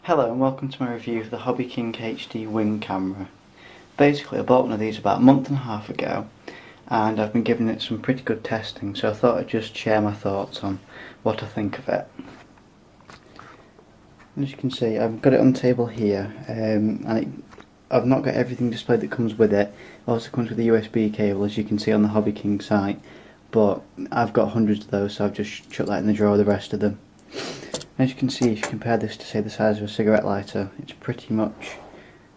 Hello and welcome to my review of the Hobby King HD Wing camera. Basically I bought one of these about a month and a half ago and I've been giving it some pretty good testing, so I thought I'd just share my thoughts on what I think of it. As you can see, I've got it on the table here I've not got everything displayed that comes with it. It also comes with a USB cable, as you can see on the Hobby King site, but I've got hundreds of those, so I've just chucked that in the drawer with the rest of them. As you can see, if you compare this to say the size of a cigarette lighter, it's pretty much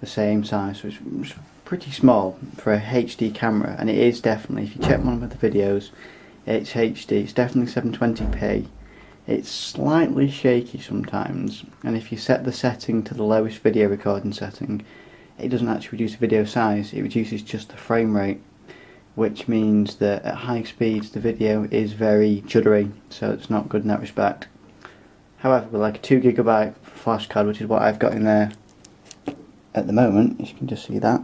the same size, so it's pretty small for a HD camera, and it is definitely, if you check one of the videos, it's HD, it's definitely 720p. It's slightly shaky sometimes, and if you set the setting to the lowest video recording setting, it doesn't actually reduce the video size, it reduces just the frame rate, which means that at high speeds the video is very juddery, so it's not good in that respect. However, with like a 2GB flash card, which is what I've got in there at the moment, as you can just see that,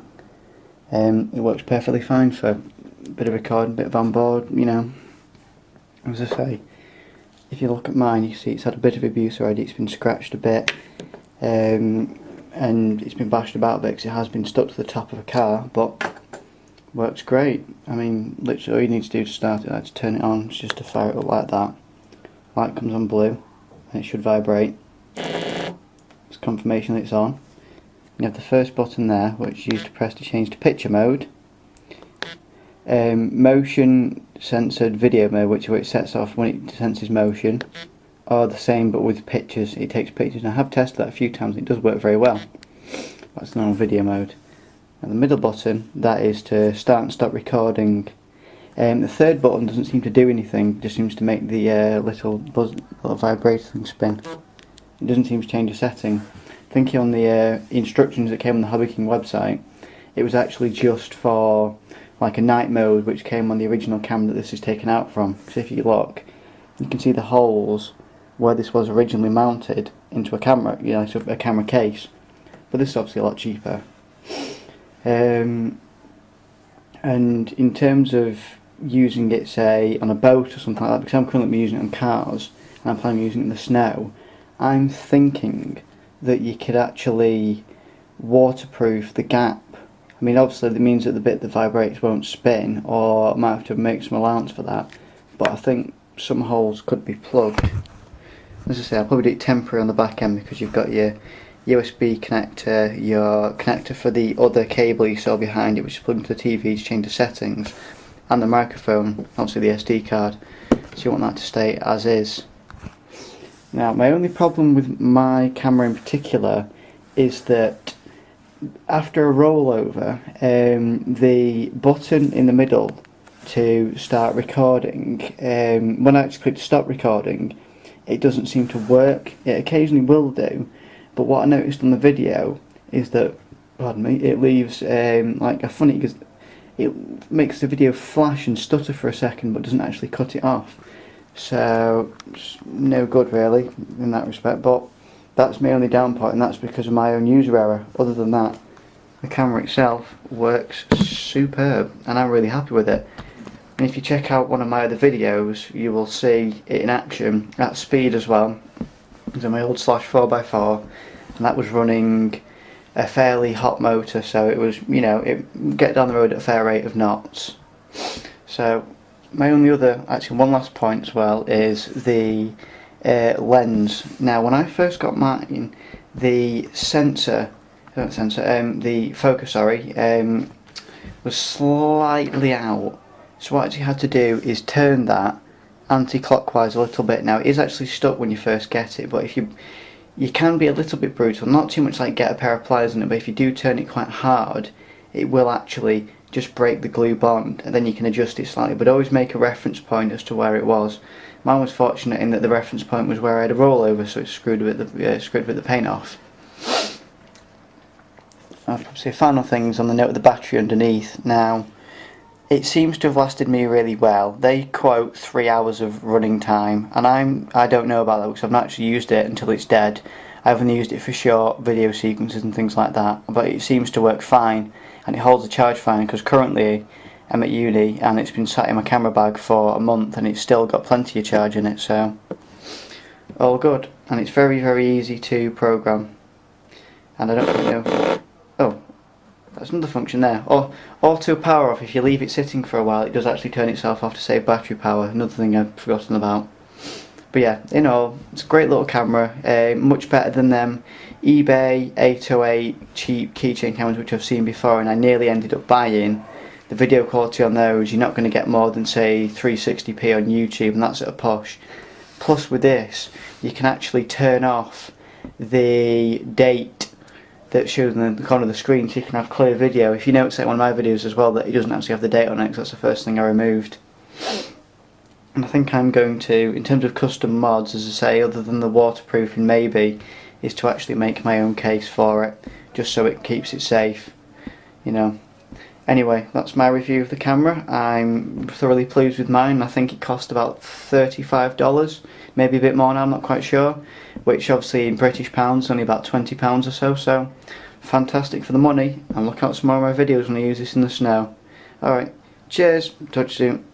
it works perfectly fine for a bit of recording, a bit of onboard, you know. As I say, if you look at mine, you see it's had a bit of abuse already. It's been scratched a bit, and it's been bashed about a bit because it has been stuck to the top of a car, but works great. I mean, literally all you need to do to start it, like to turn it on, is just to fire it up like that. Light comes on blue, and it should vibrate. It's confirmation that it's on. You have the first button there, which you use to press to change to picture mode. Motion censored video mode, which is where it sets off when it senses motion, are the same but with pictures. It takes pictures, and I have tested that a few times. It does work very well. That's normal video mode. And the middle button, that is to start and stop recording. The third button doesn't seem to do anything, it just seems to make the little vibrator thing spin. It doesn't seem to change the setting. Thinking on the instructions that came on the Hobby King website, it was actually just for like a night mode, which came on the original camera that this is taken out from. So if you look, you can see the holes where this was originally mounted into a camera, you know, so a camera case. But this is obviously a lot cheaper. And in terms of using it, say, on a boat or something like that, because I'm currently using it on cars, and I'm planning on using it in the snow, I'm thinking that you could actually waterproof the gap. I mean, obviously that means that the bit that vibrates won't spin, or I might have to make some allowance for that, but I think some holes could be plugged. As I say, I'll probably do it temporary on the back end, because you've got your USB connector, your connector for the other cable you saw behind it, which is plugged into the TV to change the settings, and the microphone, obviously the SD card, so you want that to stay as is. Now, my only problem with my camera in particular is that after a rollover, the button in the middle to start recording, when I actually click to stop recording, it doesn't seem to work. It occasionally will do, but what I noticed on the video is that, pardon me, it leaves like a funny, because it makes the video flash and stutter for a second but doesn't actually cut it off. So it's no good really in that respect, but that's my only down point, and that's because of my own user error. Other than that, the camera itself works superb and I'm really happy with it. And if you check out one of my other videos, you will see it in action at speed as well. It's on my old Slash 4x4, and that was running a fairly hot motor, so it was, you know, it get down the road at a fair rate of knots. So my only other, actually one last point as well, is the lens. Now when I first got mine, the the focus, was slightly out. So what I actually had to do is turn that anti-clockwise a little bit. Now it is actually stuck when you first get it, but if you can be a little bit brutal, not too much like get a pair of pliers in it, but if you do turn it quite hard, it will actually just break the glue bond, and then you can adjust it slightly, but always make a reference point as to where it was. Mine was fortunate in that the reference point was where I had a rollover, so it screwed a bit the paint off. I'll say final things on the note of the battery underneath. Now, it seems to have lasted me really well. They quote 3 hours of running time, and I don't know about that because I've not actually used it until it's dead. I've only used it for short video sequences and things like that, but it seems to work fine, and it holds the charge fine, because currently I'm at uni and it's been sat in my camera bag for a month and it's still got plenty of charge in it, so all good. And it's very, very easy to program. and I don't really know. Oh, that's another function there. Or auto power off. If you leave it sitting for a while, it does actually turn itself off to save battery power. Another thing I've forgotten about. But yeah, in all, it's a great little camera. Much better than them eBay 808 cheap keychain cameras which I've seen before, and I nearly ended up buying. The video quality on those, you're not going to get more than say 360p on YouTube, and that's at a push. Plus with this, you can actually turn off the date that shows in the corner of the screen, so you can have clear video. If you notice like one of my videos as well, that it doesn't actually have the date on it, because that's the first thing I removed. And I think I'm going to, in terms of custom mods, as I say, other than the waterproofing maybe, is to actually make my own case for it, just so it keeps it safe, you know. Anyway, that's my review of the camera. I'm thoroughly pleased with mine. I think it cost about $35, maybe a bit more now, I'm not quite sure, which obviously in British pounds only about £20 or so, so fantastic for the money, and look out for some more of my videos when I use this in the snow. Alright, cheers, talk to you soon.